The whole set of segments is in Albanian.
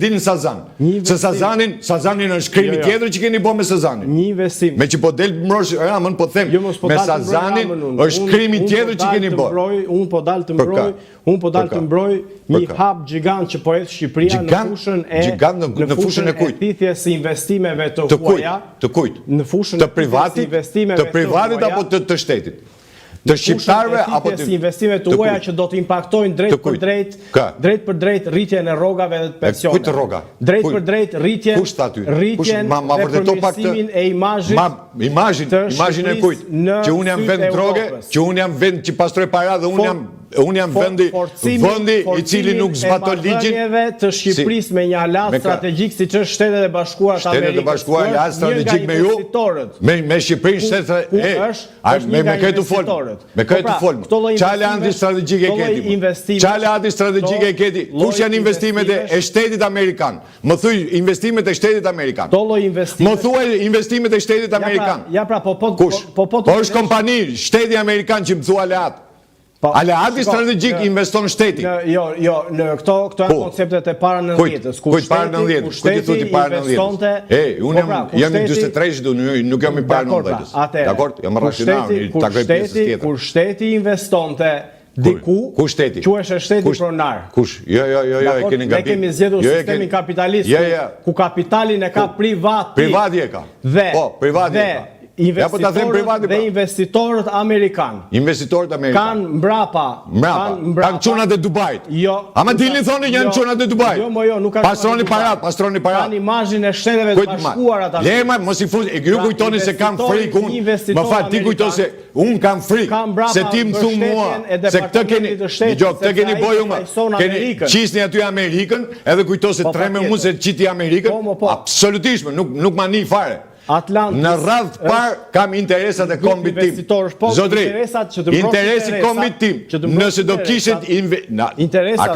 Dinin Sazan. Se Sazanin është krimi tjetër që keni bo me Sazanin. Një investim. Me që po del mrosh Ramën, po them, me Sazanin është krimi tjetër që keni bo. Unë po dal të mbroj një hap gjigant që po edhë Shqipëria në fushën e thithjes së investimeve të huaja. Të kujt? Në fushën e thithjes së investimeve të privatit apo të shtetit? Të shqiptarëve apo të investimeve të huaja që do të impaktojnë drejt për drejt rritjen e rrogave dhe të pensioneve. Kujt rroga? Drejt për drejt rritjen dhe përmirësimin e imazhin e kujt? Që unë jam vend droge, që unë jam vend që pastroj para dhe unë jam vendi i cili nuk zbaton ligjin të Shqipërisë me një aleancë strategjik siç është Shtetet e Bashkuara të Amerikës. Shtetet e Bashkuara aleancë strategjik me ju, me Shqipërinë me këtë fol. Me këtë fol. Çfarë aleancë strategjike e keti? Çfarë aleancë strategjike e keti? Kush janë investimet e Shtetit Amerikan? Më thuaj investimet e Shtetit Amerikan. Më thuaj investimet e Shtetit Amerikan. Ja pra, kush? Po është kompani Shteti Amerikan që më thua aleat. Aleati strategjik investon shteti. Jo, në këto janë konceptet e para 90-s. Kujt para 90-s? Kujt i thuti para 90-s? Unë jam i 43, nuk jam i para 90-s. Dakor? Jam racional, ta kërkoj pjesës tjetër. Kur shteti investonte diku, quheshe shteti pronar. Kush? Jo, e keni gabim. Ne kemi zgjedhur sistemin kapitalist ku kapitalin e ka privati. Privati e ka. Po, privati e ka. Investitorët dhe investitorët Amerikanë. Investitorët Amerikanë. Kanë mbrapa. Kanë çunat e Dubajit. Jo. Ama dilni thoni janë çunat e Dubajit. Jo, nuk kanë. Pastroni parat. Kanë imazhin e Shteteve të Bashkuara të Amerikës. Lema, mos i fuz, ju kujtoni se kam frikë unë. Më fal, ti kujton se unë kam frikë. Se ti më thu mua se këtë keni boju më. Keni qisni aty Amerikën, edhe kujto se treme unë se qiti Amerikën. Absolutisht, nuk ma ni fare. Në radhë par kam interesat e kombit tim. Zotri, interesi kombit tim, nëse do kishet interesi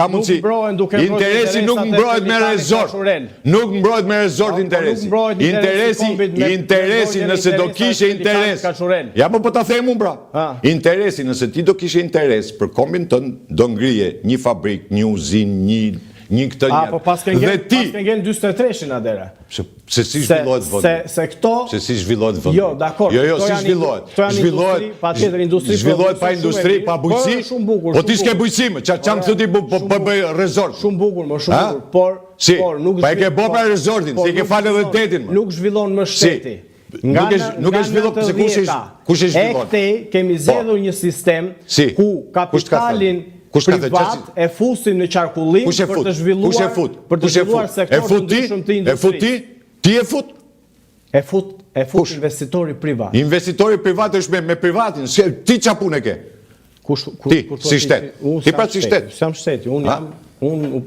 nuk mbrohet me rezort. Nuk mbrohet me rezort interesi. Interesi nëse do kishe interes. Ja po ta them unë pra. Interesi nëse ti do kishe interes për kombin tënd, do ngrije një fabrik, një uzinë, një këtë një. Po pas ke ngel 43-shin adera. Se si zhvillohet vëndi. Se këto... Se si zhvillohet vëndi. Jo, dakor. Jo, si zhvillohet. Zhvillohet pa industri, pa bujqësi. Po ti s'ke bujqësime. Qa më thëti po bëj rezort. Shumë bukur, më shumë bukur. Por nuk zhvillohet... Pa e ke bo pra rezortin, si ke falë edhe detin. Nuk zhvillon më shteti. Nuk e zhvillon, pëse kush e zhvillon? E këtej kemi zedhur një sistem ku kapitalin privat e fusin në qarkullim për të zhvilluar sektor të ndryshëm të industrisë. E fut ti? Ti e fut? E fut investitori privat. Investitori privat është me privatin. Ti qa punë e ke? Ti, si shtet. Ti pra si shtet. Sam shteti, unë jam...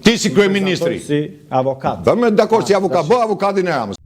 Ti si kryeministri. Si avokat. Dakor, si avokat. Bë avokatin e Ramës.